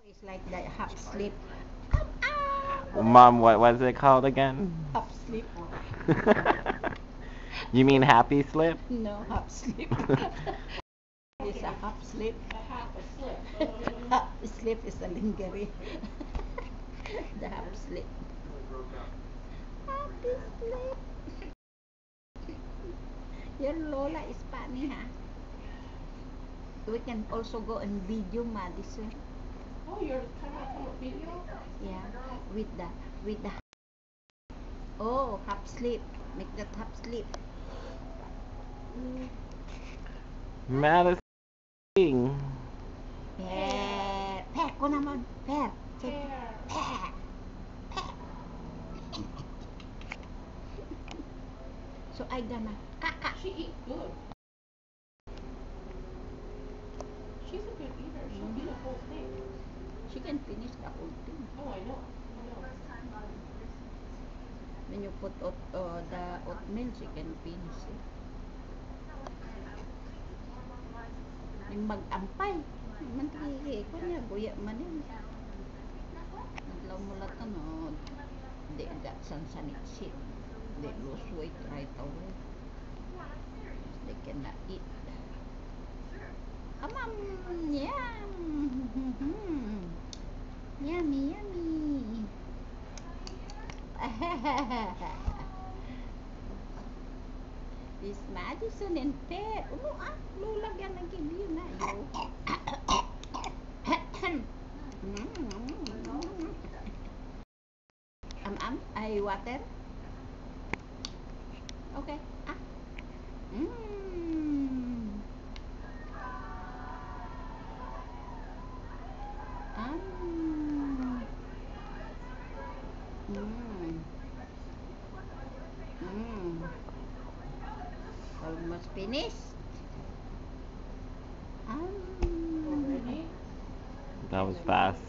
It's like the half sleep. Mom, what is it called again? Half sleep. You mean happy slip? No, half sleep. It's a half sleep. Half a slip. Half sleep is a lingering. The half sleep. Happy sleep. Your Lola is funny, huh? We can also go and video Madison. Oh, you're trying to come with video? Yeah, with the oh, half sleep. Make that half sleep. Madison. Per, per ko naman. Per. Say, Pear. per. Per. So I gonna kaka. She eats good. She's a good eater. She'll eat a whole thing. She can finish the whole thing. Oh, I know. I know. When you put the oatmeal, she can finish it. Yung mag-ampay. Mantigi ko niya, guya man yun. Naglaw mo lang no, they got sansanitsit. They lose weight right away. They cannot eat. Yum. Yummy, yummy. This Madison and Per. Lola gonna give you na yo. I water. Okay. Mm. Almost finished. Already? That was fast.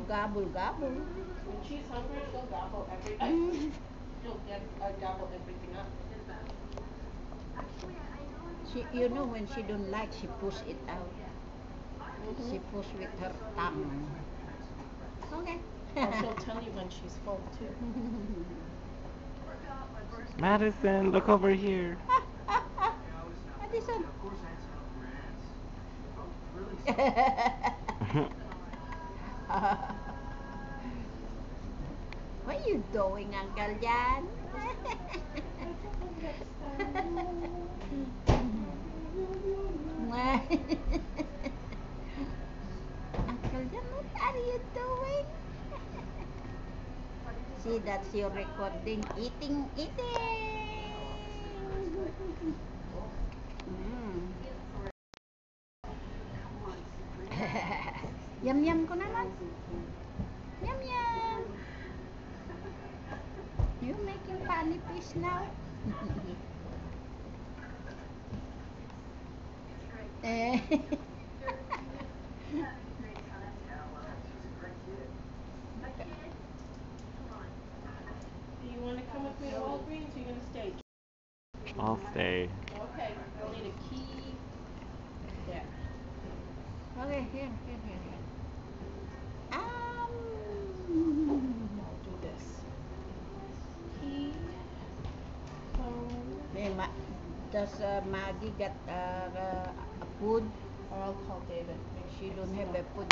Gobble, gobble. When she's hungry, she'll gobble everything. She'll gobble everything up. You know when she don't like, she push it out. She push with her tongue. Okay. Or she'll tell you when she's full too. Madison, look over here. Madison. What are you doing, Uncle Jan? Uncle Jan, what are you doing? See, that's your recording. Eating. Yum ko naman. Yum. You making funny face now? Do you want to come with me to Walgreens or are you going to stay? I'll stay. Okay, you'll need a key. There. Okay, here. I'll do this. Key. Phone. Does Maggie got a food? Or I'll call David. She don't have a food.